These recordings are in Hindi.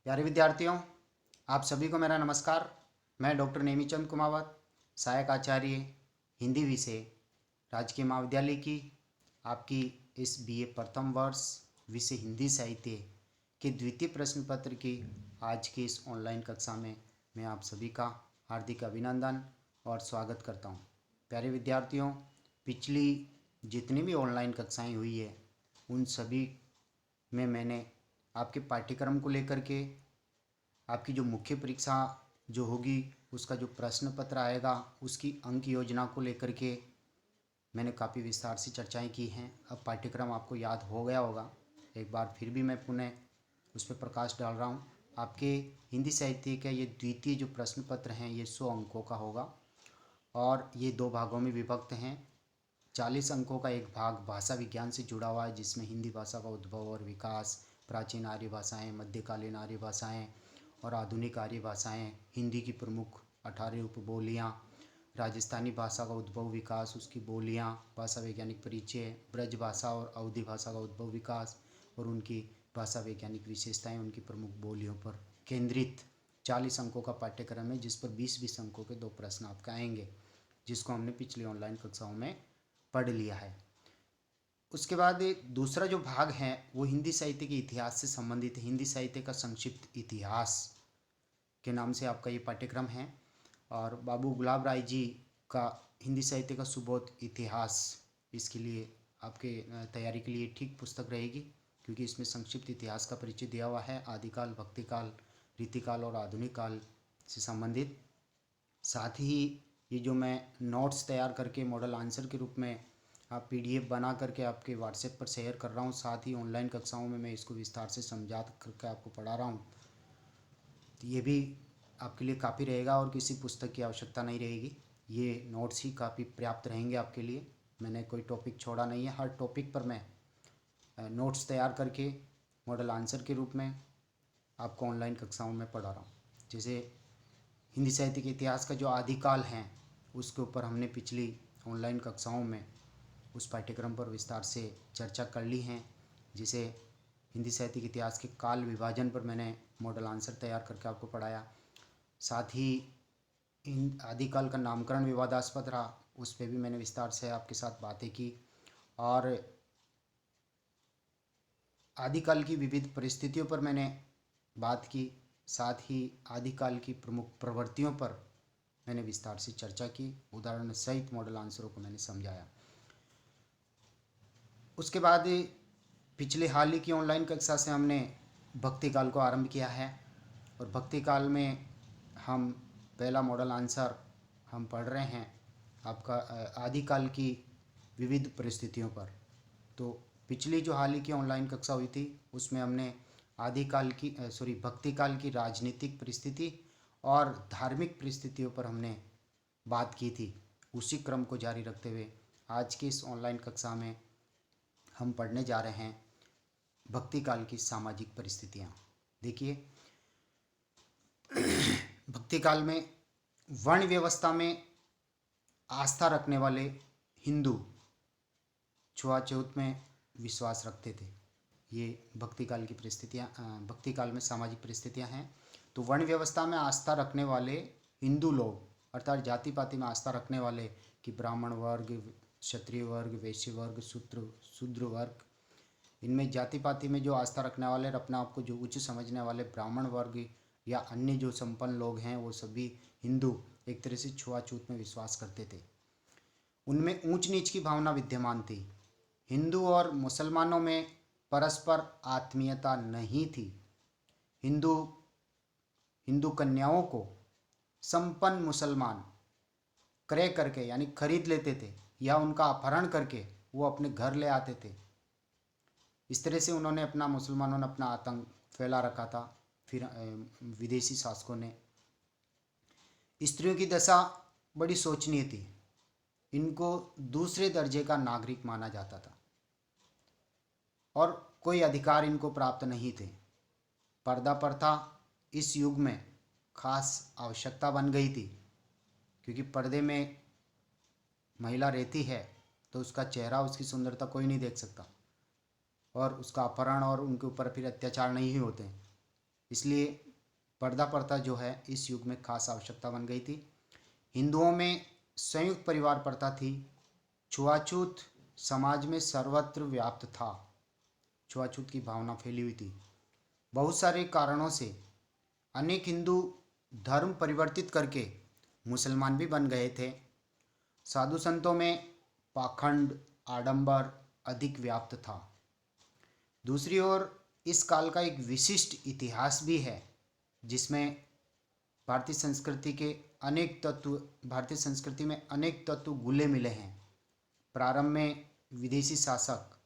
प्यारे विद्यार्थियों, आप सभी को मेरा नमस्कार। मैं डॉक्टर नेमीचंद कुमावत, सहायक आचार्य हिंदी विषय, राजकीय महाविद्यालय की आपकी इस बीए प्रथम वर्ष विषय हिंदी साहित्य के द्वितीय प्रश्न पत्र की आज की इस ऑनलाइन कक्षा में मैं आप सभी का हार्दिक अभिनंदन और स्वागत करता हूं। प्यारे विद्यार्थियों, पिछली जितनी भी ऑनलाइन कक्षाएं हुई है उन सभी में मैंने आपके पाठ्यक्रम को लेकर के आपकी जो मुख्य परीक्षा जो होगी उसका जो प्रश्न पत्र आएगा उसकी अंक योजना को लेकर के मैंने काफ़ी विस्तार से चर्चाएं की हैं। अब पाठ्यक्रम आपको याद हो गया होगा, एक बार फिर भी मैं पुनः उस पर प्रकाश डाल रहा हूं। आपके हिंदी साहित्य का ये द्वितीय जो प्रश्न पत्र हैं ये 100 अंकों का होगा और ये 2 भागों में विभक्त हैं। 40 अंकों का एक भाग भाषा विज्ञान से जुड़ा हुआ है जिसमें हिंदी भाषा का उद्भव और विकास, प्राचीन आर्य भाषाएँ, मध्यकालीन आर्य भाषाएँ और आधुनिक आर्य भाषाएँ, हिंदी की प्रमुख 18 उपबोलियाँ, राजस्थानी भाषा का उद्भव विकास, उसकी बोलियाँ, भाषा वैज्ञानिक परिचय, ब्रज भाषा और अवधी भाषा का उद्भव विकास और उनकी भाषा वैज्ञानिक विशेषताएँ, उनकी प्रमुख बोलियों पर केंद्रित 40 अंकों का पाठ्यक्रम है जिस पर 20-20 अंकों के 2 प्रश्न आपके आएंगे, जिसको हमने पिछली ऑनलाइन कक्षाओं में पढ़ लिया है। उसके बाद दूसरा जो भाग है वो हिंदी साहित्य के इतिहास से संबंधित है। हिंदी साहित्य का संक्षिप्त इतिहास के नाम से आपका ये पाठ्यक्रम है और बाबू गुलाब राय जी का हिंदी साहित्य का सुबोध इतिहास इसके लिए आपके तैयारी के लिए ठीक पुस्तक रहेगी, क्योंकि इसमें संक्षिप्त इतिहास का परिचय दिया हुआ है, आदिकाल, भक्तिकाल, रीतिकाल और आधुनिक काल से संबंधित। साथ ही ये जो मैं नोट्स तैयार करके मॉडल आंसर के रूप में आप पीडीएफ बना करके आपके व्हाट्सएप पर शेयर कर रहा हूँ, साथ ही ऑनलाइन कक्षाओं में मैं इसको विस्तार से समझा करके आपको पढ़ा रहा हूँ, तो ये भी आपके लिए काफ़ी रहेगा और किसी पुस्तक की आवश्यकता नहीं रहेगी। ये नोट्स ही काफ़ी पर्याप्त रहेंगे आपके लिए। मैंने कोई टॉपिक छोड़ा नहीं है, हर टॉपिक पर मैं नोट्स तैयार करके मॉडल आंसर के रूप में आपको ऑनलाइन कक्षाओं में पढ़ा रहा हूँ। जैसे हिंदी साहित्य के इतिहास का जो आदिकाल है उसके ऊपर हमने पिछली ऑनलाइन कक्षाओं में उस पाठ्यक्रम पर विस्तार से चर्चा कर ली है। जिसे हिंदी साहित्य के इतिहास के काल विभाजन पर मैंने मॉडल आंसर तैयार करके आपको पढ़ाया। साथ ही इन आदिकाल का नामकरण विवादास्पद रहा, उस पर भी मैंने विस्तार से आपके साथ बातें की और आदिकाल की विविध परिस्थितियों पर मैंने बात की। साथ ही आदिकाल की प्रमुख प्रवृत्तियों पर मैंने विस्तार से चर्चा की, उदाहरण सहित मॉडल आंसरों को मैंने समझाया। उसके बाद पिछले हाल ही की ऑनलाइन कक्षा से हमने भक्ति काल को आरंभ किया है और भक्ति काल में हम पहला मॉडल आंसर हम पढ़ रहे हैं आपका आदिकाल की विविध परिस्थितियों पर। तो पिछली जो हाल ही की ऑनलाइन कक्षा हुई थी उसमें हमने आदिकाल की भक्ति काल की राजनीतिक परिस्थिति और धार्मिक परिस्थितियों पर हमने बात की थी। उसी क्रम को जारी रखते हुए आज की इस ऑनलाइन कक्षा में हम पढ़ने जा रहे हैं भक्ति काल की सामाजिक परिस्थितियाँ। देखिए, भक्ति काल में वर्ण व्यवस्था में आस्था रखने वाले हिंदू छुआछूत में विश्वास रखते थे। ये भक्ति काल की परिस्थितियाँ, भक्ति काल में सामाजिक परिस्थितियाँ हैं। तो वर्ण व्यवस्था में आस्था रखने वाले हिंदू लोग अर्थात जाति पाति में आस्था रखने वाले कि ब्राह्मण वर्ग, क्षत्रिय वर्ग, वैश्य वर्ग, शूद्र वर्ग, इनमें जाति पाति में जो आस्था रखने वाले और अपने आप को जो उच्च समझने वाले ब्राह्मण वर्ग या अन्य जो संपन्न लोग हैं वो सभी हिंदू एक तरह से छुआछूत में विश्वास करते थे। उनमें ऊंच नीच की भावना विद्यमान थी। हिंदू और मुसलमानों में परस्पर आत्मीयता नहीं थी। हिंदू कन्याओं को संपन्न मुसलमान क्रय करके यानी खरीद लेते थे या उनका अपहरण करके वो अपने घर ले आते थे। इस तरह से मुसलमानों ने अपना आतंक फैला रखा था। फिर विदेशी शासकों ने स्त्रियों की दशा बड़ी शोचनीय थी। इनको दूसरे दर्जे का नागरिक माना जाता था और कोई अधिकार इनको प्राप्त नहीं थे। पर्दा प्रथा इस युग में खास आवश्यकता बन गई थी, क्योंकि पर्दे में महिला रहती है तो उसका चेहरा, उसकी सुंदरता कोई नहीं देख सकता और उसका अपहरण और उनके ऊपर फिर अत्याचार नहीं होते। इसलिए पर्दा प्रथा जो है इस युग में खास आवश्यकता बन गई थी। हिंदुओं में संयुक्त परिवार प्रथा थी। छुआछूत समाज में सर्वत्र व्याप्त था। छुआछूत की भावना फैली हुई थी। बहुत सारे कारणों से अनेक हिंदू धर्म परिवर्तित करके मुसलमान भी बन गए थे। साधु संतों में पाखंड आडंबर अधिक व्याप्त था। दूसरी ओर इस काल का एक विशिष्ट इतिहास भी है, जिसमें भारतीय संस्कृति में अनेक तत्व घुले मिले हैं। प्रारंभ में विदेशी शासक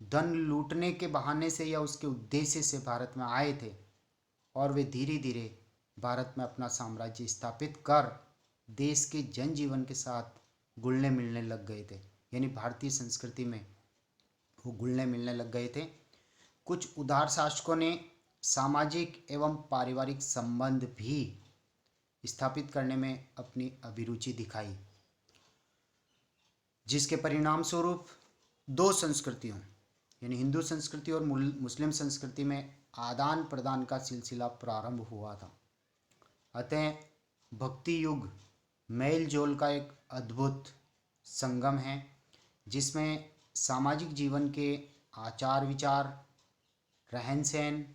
धन लूटने के बहाने से या उसके उद्देश्य से भारत में आए थे और वे धीरे धीरे भारत में अपना साम्राज्य स्थापित कर देश के जनजीवन के साथ घुलने मिलने लग गए थे। यानी भारतीय संस्कृति में वो घुलने मिलने लग गए थे। कुछ उदार शासकों ने सामाजिक एवं पारिवारिक संबंध भी स्थापित करने में अपनी अभिरुचि दिखाई, जिसके परिणाम स्वरूप दो संस्कृतियों यानी हिंदू संस्कृति और मुस्लिम संस्कृति में आदान प्रदान का सिलसिला प्रारंभ हुआ था। अतः भक्ति युग मेल जोल का एक अद्भुत संगम है, जिसमें सामाजिक जीवन के आचार विचार, रहन सहन,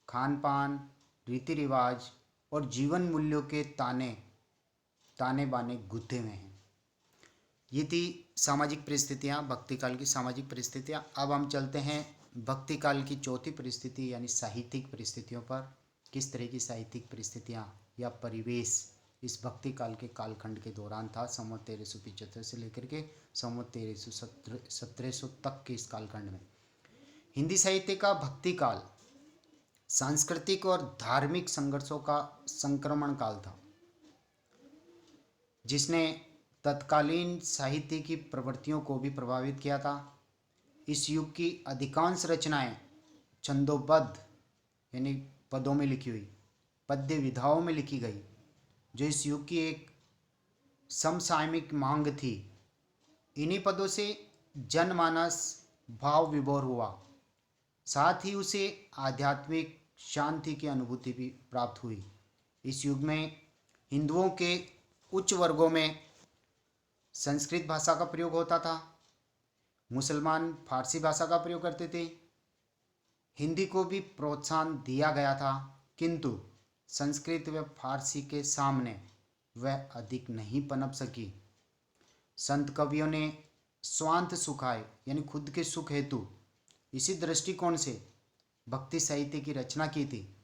खान पान, रीति रिवाज और जीवन मूल्यों के ताने बाने गुत्थे हुए हैं। ये थी सामाजिक परिस्थितियाँ, भक्ति काल की सामाजिक परिस्थितियाँ। अब हम चलते हैं भक्ति काल की चौथी परिस्थिति यानी साहित्यिक परिस्थितियों पर। किस तरह की साहित्यिक परिस्थितियाँ या परिवेश इस भक्ति काल के कालखंड के दौरान था, संवत 1375 से लेकर के संवत 1317 तक के इस कालखंड में। हिंदी साहित्य का भक्ति काल सांस्कृतिक और धार्मिक संघर्षों का संक्रमण काल था, जिसने तत्कालीन साहित्य की प्रवृत्तियों को भी प्रभावित किया था। इस युग की अधिकांश रचनाएं छंदोबद्ध यानी पदों में लिखी हुई पद्य विधाओं में लिखी गई, जो इस युग की एक समसामयिक मांग थी। इन्हीं पदों से जनमानस भाव विभोर हुआ, साथ ही उसे आध्यात्मिक शांति की अनुभूति भी प्राप्त हुई। इस युग में हिंदुओं के उच्च वर्गों में संस्कृत भाषा का प्रयोग होता था, मुसलमान फारसी भाषा का प्रयोग करते थे। हिंदी को भी प्रोत्साहन दिया गया था, किंतु संस्कृत व फारसी के सामने वह अधिक नहीं पनप सकी। संत कवियों ने स्वांत सुखाय यानी खुद के सुख हेतु इसी दृष्टिकोण से भक्ति साहित्य की रचना की थी।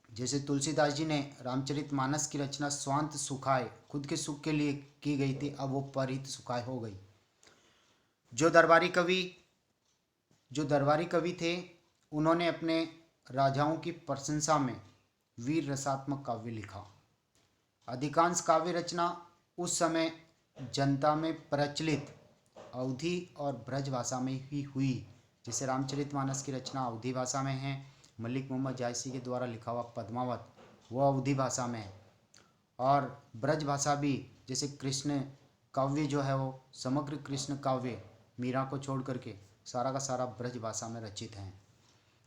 जैसे तुलसीदास जी ने रामचरितमानस की रचना स्वांत सुखाय खुद के सुख के लिए की गई थी, अब वो परहित सुखाय हो गई। जो दरबारी कवि थे, उन्होंने अपने राजाओं की प्रशंसा में वीर रसात्मक काव्य लिखा। अधिकांश काव्य रचना उस समय जनता में प्रचलित अवधी और ब्रज भाषा में ही हुई। जैसे रामचरितमानस की रचना अवधी भाषा में है, मलिक मोहम्मद जायसी के द्वारा लिखा हुआ पद्मावत वो अवधी भाषा में है, और ब्रज भाषा भी जैसे कृष्ण काव्य जो है वो समग्र कृष्ण काव्य मीरा को छोड़ करके सारा का सारा ब्रज भाषा में रचित हैं।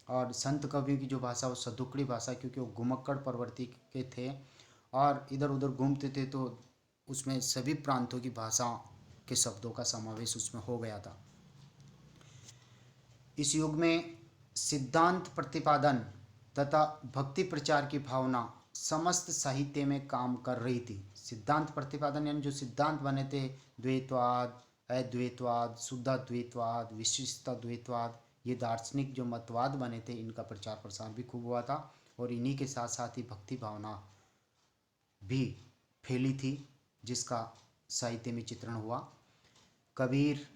और संत कवि की जो भाषा वो सदुकड़ी भाषा, क्योंकि वो घुमक्कड़ प्रवृत्ति के थे और इधर उधर घूमते थे, तो उसमें सभी प्रांतों की भाषा के शब्दों का समावेश उसमें हो गया था। इस युग में सिद्धांत प्रतिपादन तथा भक्ति प्रचार की भावना समस्त साहित्य में काम कर रही थी। सिद्धांत प्रतिपादन यानी जो सिद्धांत बने थे, द्वैतवाद, अद्वैतवाद, शुद्धाद्वैतवाद, विशिष्टाद्वैतवाद, ये दार्शनिक जो मतवाद बने थे, इनका प्रचार प्रसार भी खूब हुआ था। और इन्हीं के साथ साथ ही भक्ति भावना भी फैली थी, जिसका साहित्य में चित्रण हुआ। कबीर,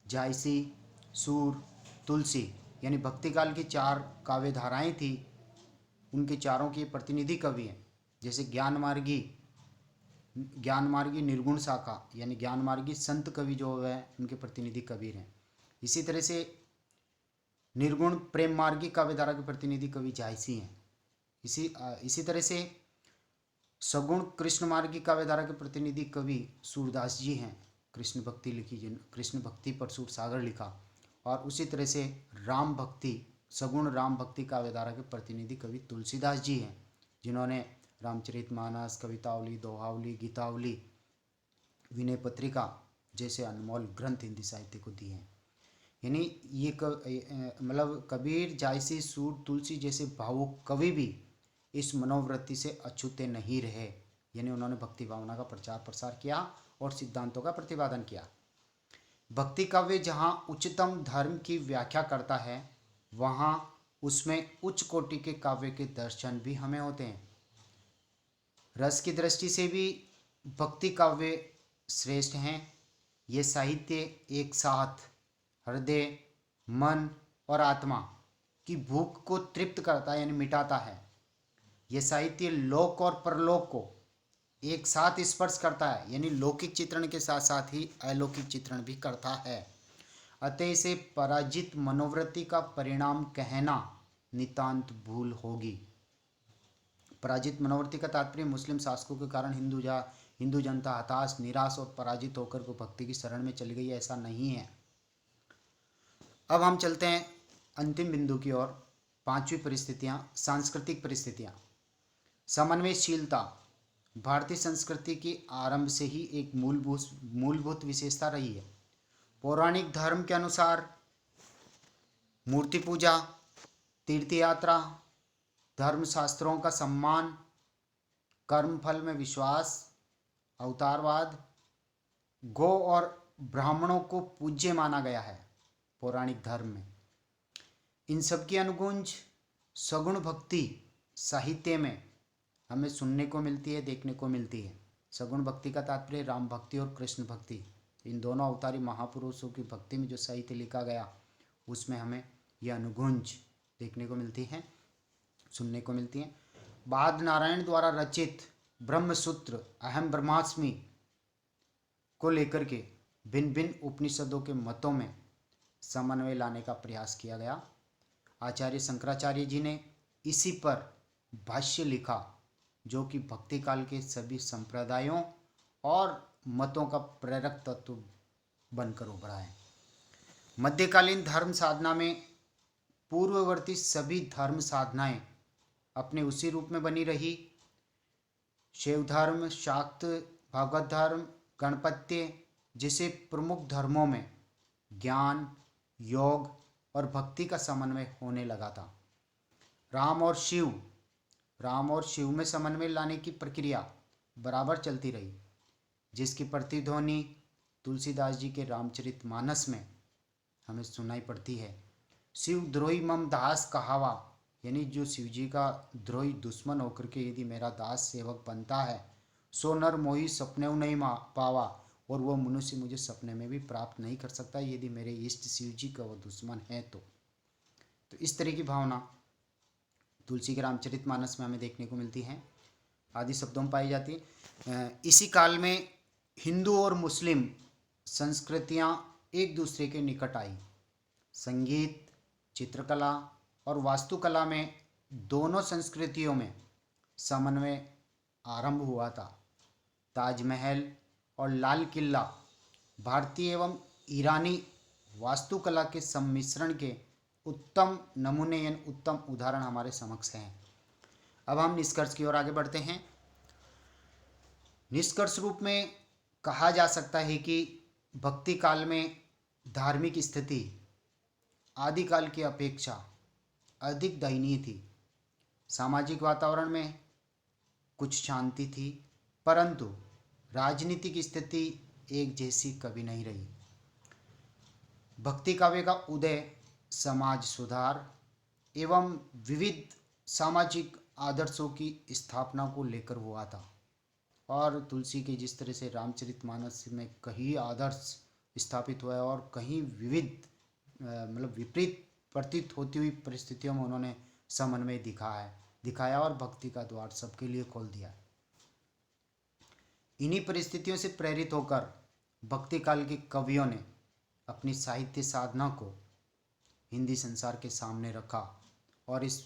जायसी, सूर, तुलसी यानी भक्ति काल की 4 काव्य धाराएं थी, उनके चारों के प्रतिनिधि कवि हैं। जैसे ज्ञानमार्गी निर्गुण शाखा यानी ज्ञानमार्गी संत कवि जो है उनके प्रतिनिधि कबीर हैं। इसी तरह से निर्गुण प्रेम मार्गी काव्य धारा के प्रतिनिधि कवि जायसी हैं। इसी तरह से सगुण कृष्ण मार्गी काव्य धारा के प्रतिनिधि कवि सूरदास जी हैं। कृष्ण भक्ति लिखी, कृष्ण भक्ति पर सूर सागर लिखा। और उसी तरह से राम भक्ति सगुण राम भक्ति काव्यधारा के प्रतिनिधि कवि तुलसीदास जी हैं, जिन्होंने रामचरितमानस, कवितावली, दोहावली, गीतावली, विनय पत्रिका जैसे अनमोल ग्रंथ हिंदी साहित्य को दिए हैं। यानी ये मतलब कबीर, जायसी, सूर, तुलसी जैसे भावुक कवि भी इस मनोवृत्ति से अछूते नहीं रहे। यानी उन्होंने भक्ति भावना का प्रचार प्रसार किया और सिद्धांतों का प्रतिपादन किया। भक्ति काव्य जहाँ उच्चतम धर्म की व्याख्या करता है, वहाँ उसमें उच्च कोटि के काव्य के दर्शन भी हमें होते हैं। रस की दृष्टि से भी भक्ति काव्य श्रेष्ठ हैं। ये साहित्य एक साथ हृदय, मन और आत्मा की भूख को तृप्त करता है, यानी मिटाता है। यह साहित्य लोक और परलोक को एक साथ स्पर्श करता है, यानी लौकिक चित्रण के साथ साथ ही अलौकिक चित्रण भी करता है। अतः इसे पराजित मनोवृत्ति का परिणाम कहना नितांत भूल होगी। पराजित मनोवृत्ति का तात्पर्य मुस्लिम शासकों के कारण हिंदू जनता हताश, निराश और पराजित होकर को भक्ति की शरण में चली गई, ऐसा नहीं है। अब हम चलते हैं अंतिम बिंदु की ओर। पांचवी परिस्थितियां, सांस्कृतिक परिस्थितियां। समन्वयशीलता भारतीय संस्कृति की आरंभ से ही एक मूलभूत विशेषता रही है। पौराणिक धर्म के अनुसार मूर्ति पूजा, तीर्थ यात्रा, धर्मशास्त्रों का सम्मान, कर्मफल में विश्वास, अवतारवाद, गौ और ब्राह्मणों को पूज्य माना गया है पौराणिक धर्म में। इन सब की अनुगुंज सगुण भक्ति साहित्य में हमें सुनने को मिलती है, देखने को मिलती है। सगुण भक्ति का तात्पर्य राम भक्ति और कृष्ण भक्ति, इन दोनों अवतारी महापुरुषों की भक्ति में जो साहित्य लिखा गया, उसमें हमें यह अनुगुंज देखने को मिलती है, सुनने को मिलती है। बाद नारायण द्वारा रचित ब्रह्मसूत्र अहम ब्रह्मास्मि को लेकर के भिन्न भिन्न उपनिषदों के मतों में समन्वय लाने का प्रयास किया गया। आचार्य शंकराचार्य जी ने इसी पर भाष्य लिखा, जो कि भक्ति काल के सभी संप्रदायों और मतों का प्रेरक तत्व बनकर उभरा है। मध्यकालीन धर्म साधना में पूर्ववर्ती सभी धर्म साधनाएं अपने उसी रूप में बनी रही। शैव धर्म, शाक्त, भागवत धर्म, गणपत्य जैसे प्रमुख धर्मों में ज्ञान, योग और भक्ति का समन्वय होने लगा था। राम और शिव में समन्वय लाने की प्रक्रिया बराबर चलती रही, जिसकी प्रतिध्वनि तुलसीदास जी के रामचरितमानस में हमें सुनाई पड़ती है। शिव द्रोही मम दास कहावा, यानी जो शिव जी का द्रोही दुश्मन होकर के यदि मेरा दास सेवक बनता है, सो नर मोही सपने नहीं पावा, और वो मनुष्य मुझे सपने में भी प्राप्त नहीं कर सकता यदि मेरे इष्ट शिव जी का वो दुश्मन है तो इस तरह की भावना तुलसी के रामचरितमानस में हमें देखने को मिलती है, आदि शब्दों में पाई जाती है। इसी काल में हिंदू और मुस्लिम संस्कृतियां एक दूसरे के निकट आई। संगीत, चित्रकला और वास्तुकला में दोनों संस्कृतियों में समन्वय आरंभ हुआ था। ताजमहल और लाल किला भारतीय एवं ईरानी वास्तुकला के सम्मिश्रण के उत्तम नमूने यानी उत्तम उदाहरण हमारे समक्ष हैं। अब हम निष्कर्ष की ओर आगे बढ़ते हैं। निष्कर्ष रूप में कहा जा सकता है कि भक्ति काल में धार्मिक स्थिति आदिकाल की अपेक्षा अधिक दयनीय थी। सामाजिक वातावरण में कुछ शांति थी, परंतु राजनीतिक स्थिति एक जैसी कभी नहीं रही। भक्ति काव्य का उदय समाज सुधार एवं विविध सामाजिक आदर्शों की स्थापना को लेकर हुआ था, और तुलसी के जिस तरह से रामचरितमानस में कई आदर्श स्थापित हुए और कहीं विविध मतलब विपरीत प्रतीत होती हुई परिस्थितियों में उन्होंने समन्वय दिखाया और भक्ति का द्वार सबके लिए खोल दिया। इन्हीं परिस्थितियों से प्रेरित होकर भक्ति काल के कवियों ने अपनी साहित्य साधना को हिंदी संसार के सामने रखा और इस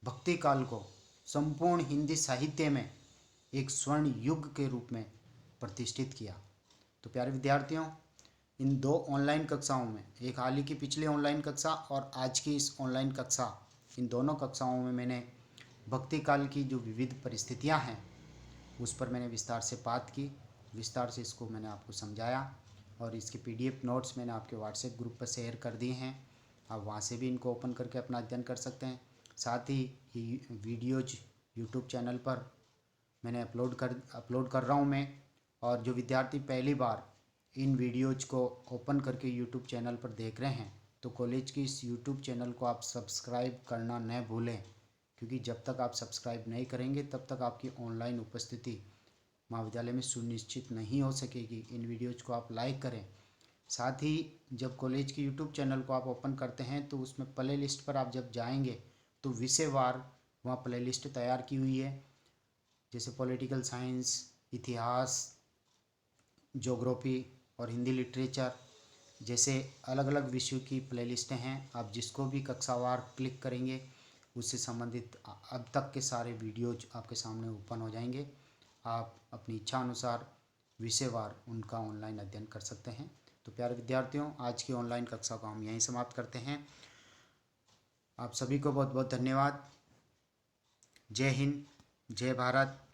भक्ति काल को संपूर्ण हिंदी साहित्य में एक स्वर्ण युग के रूप में प्रतिष्ठित किया। तो प्यारे विद्यार्थियों, इन 2 ऑनलाइन कक्षाओं में, एक हाल ही की पिछली ऑनलाइन कक्षा और आज की इस ऑनलाइन कक्षा, इन दोनों कक्षाओं में मैंने भक्ति काल की जो विविध परिस्थितियां हैं उस पर मैंने विस्तार से बात की, विस्तार से इसको मैंने आपको समझाया और इसके PDF नोट्स मैंने आपके व्हाट्सएप ग्रुप पर शेयर कर दिए हैं। आप वहाँ से भी इनको ओपन करके अपना अध्ययन कर सकते हैं। साथ ही वीडियोज यूट्यूब चैनल पर मैंने अपलोड कर रहा हूँ मैं, और जो विद्यार्थी पहली बार इन वीडियोज को ओपन करके यूट्यूब चैनल पर देख रहे हैं तो कॉलेज की इस यूट्यूब चैनल को आप सब्सक्राइब करना न भूलें, क्योंकि जब तक आप सब्सक्राइब नहीं करेंगे तब तक आपकी ऑनलाइन उपस्थिति महाविद्यालय में सुनिश्चित नहीं हो सकेगी। इन वीडियोज़ को आप लाइक करें। साथ ही जब कॉलेज के यूट्यूब चैनल को आप ओपन करते हैं तो उसमें प्ले लिस्ट पर आप जब जाएंगे तो विषयवार वहाँ प्ले लिस्ट तैयार की हुई है, जैसे पॉलिटिकल साइंस, इतिहास, ज्योग्राफी और हिंदी लिटरेचर जैसे अलग अलग विषयों की प्ले लिस्टें हैं। आप जिसको भी कक्षावार क्लिक करेंगे उससे संबंधित अब तक के सारे वीडियोज आपके सामने ओपन हो जाएंगे। आप अपनी इच्छा अनुसार विषयवार उनका ऑनलाइन अध्ययन कर सकते हैं। तो प्यारे विद्यार्थियों, आज की ऑनलाइन कक्षा को हम यहीं समाप्त करते हैं। आप सभी को बहुत बहुत धन्यवाद। जय हिंद, जय भारत।